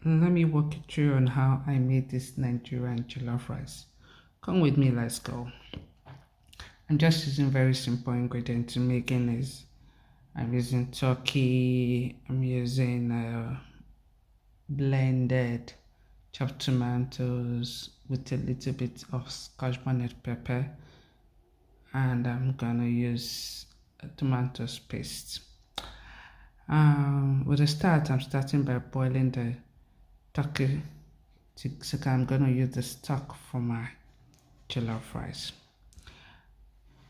Let me walk you through on how I made this Nigerian jollof rice. Come with me, let's go. I'm just using very simple ingredients to making this. I'm using turkey, I'm using blended chopped tomatoes with a little bit of scotch bonnet pepper, and I'm gonna use a tomato paste. With the start, I'm starting by boiling the turkey. So I'm gonna use the stock for my jollof rice.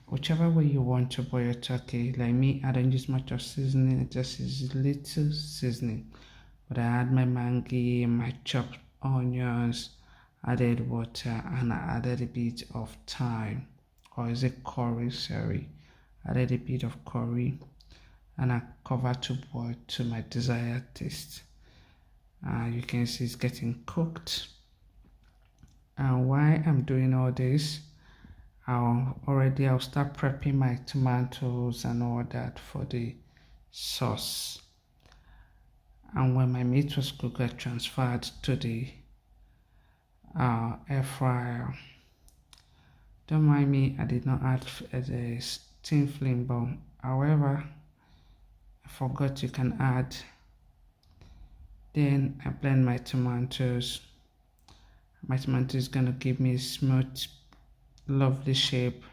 Whichever way you want to boil your turkey, like me, I don't use much of seasoning, I just use little seasoning. But I add my mangi, my chopped onions, added water, and I added a bit of thyme, or is it curry, sorry. Added a bit of curry, and I cover to boil to my desired taste. You can see it's getting cooked. And while I'm doing all this, I'll start prepping my tomatoes and all that for the sauce. And when my meat was cooked, I transferred to the air fryer. Don't mind me, I did not add a steam flame, but however, I forgot you can add. Then I blend my tomatoes. My tomato is gonna give me a smooth, lovely shape.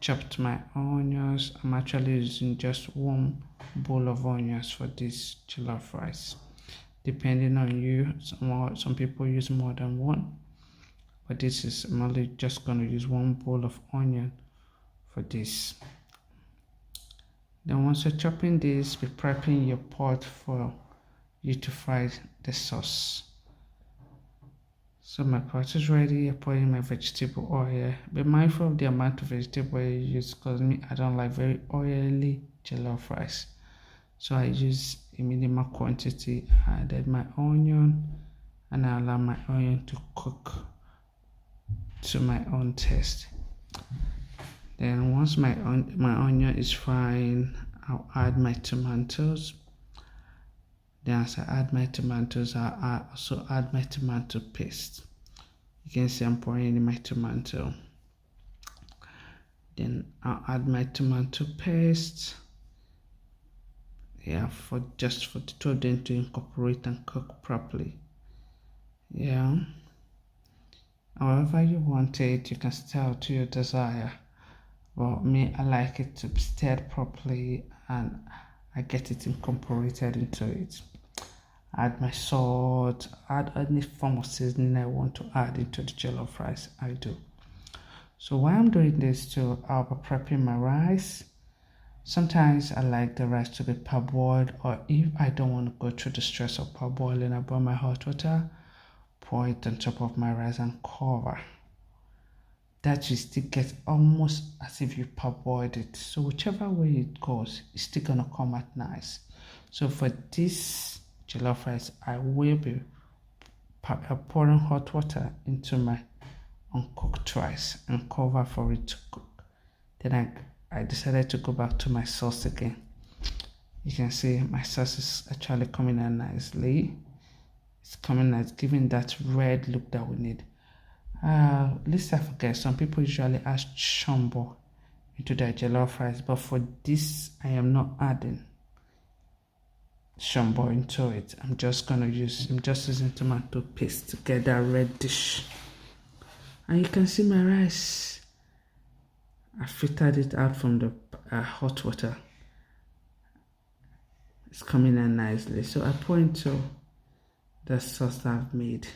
Chopped my onions. I'm actually using just one bowl of onions for this jollof rice. Depending on you, some people use more than one, but I'm only just gonna use one bowl of onion for this. Then once you're chopping this, be prepping your pot for you to fry the sauce. So my pot is ready. I pour in my vegetable oil. Be mindful of the amount of vegetable you use, because me, I don't like very oily jollof rice. So I use a minimal quantity. I added my onion and I allow my onion to cook to my own taste. Then once my onion is frying, I'll add my tomatoes. Then as I add my tomatoes, I'll also add my tomato paste. You can see I'm pouring in my tomato. Then I'll add my tomato paste. Yeah, for the two of them to incorporate and cook properly. Yeah. However you want it, you can stir to your desire. But me, I like it to be stirred properly and I get it incorporated into it. Add my salt, add any form of seasoning I want to add into the jollof rice, I do. So while I'm doing this too, I'll be prepping my rice. Sometimes I like the rice to be parboiled, or if I don't want to go through the stress of parboiling, I boil my hot water, pour it on top of my rice and cover. That you still get almost as if you parboiled it. So whichever way it goes, it's still gonna come out nice. So for this jollof rice, I will be pouring hot water into my uncooked rice and cover for it to cook. Then I decided to go back to my sauce again. You can see my sauce is actually coming out nicely. It's coming nice, giving that red look that we need. Lest I forget, some people usually add shombo into their jollof rice, but for this I am not adding shombo into it. I'm just using tomato paste to get that reddish. And you can see my rice. I filtered it out from the hot water. It's coming out nicely. So I pour into the sauce that I've made.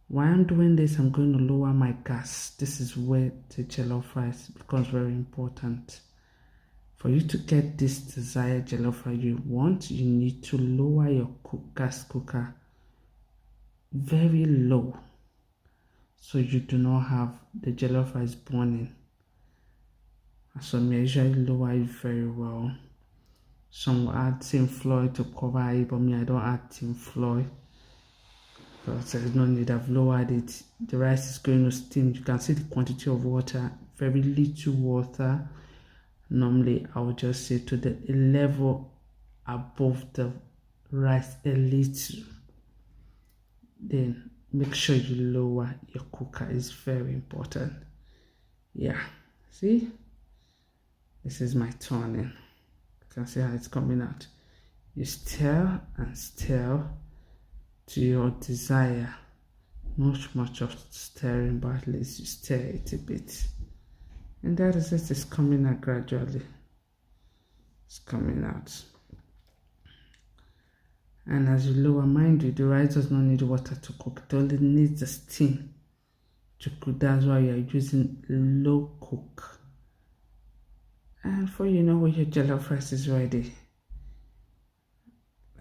While I'm doing this, I'm going to lower my gas. This is where the jollof rice becomes very important. For you to get this desired jollof rice you want, you need to lower your gas cooker very low, so you do not have the jollof rice burning. So I usually lower it very well. Some will add tin foil to cover it, but me, I don't add tin foil because there's no need. I've lowered it. The rice is going to steam. You can see the quantity of water, very little water. Normally I would just say to the level above the rice a little. then make sure you lower your cooker. It's very important. Yeah, see, this is my turning. You can see how it's coming out. You stir and stir to your desire. Not much of stirring, but at least you stir it a bit. And that is it. It's coming out gradually. It's coming out. And as you lower, mind you, the rice does not need water to cook. It only needs the steam to cook. That's why you're using low cook. And for you know when your jollof rice is ready,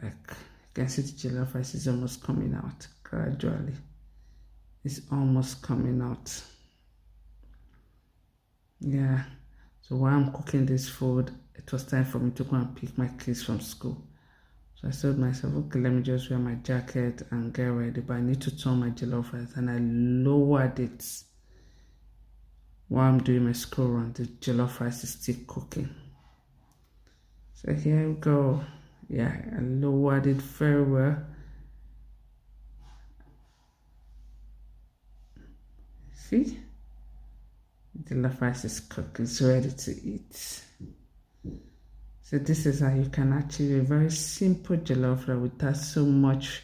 like you can see the jollof rice is almost coming out gradually. It's almost coming out. Yeah. So while I'm cooking this food, it was time for me to go and pick my kids from school. So I told myself, okay, let me just wear my jacket and get ready. But I need to turn my jollof rice, and I lowered it. While I'm doing my school run, the jollof rice is still cooking. So here we go. Yeah, I lowered it very well. See? The jollof rice is cooked. It's ready to eat. So this is how you can achieve a very simple jollof rice without so much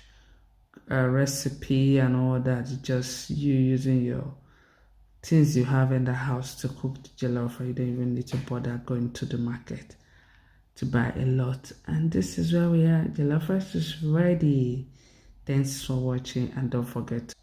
recipe and all that. Just you using your things you have in the house to cook the jollof rice. You don't even need to bother going to the market to buy a lot. And this is where we are. Jollof rice is ready. Thanks for watching, and don't forget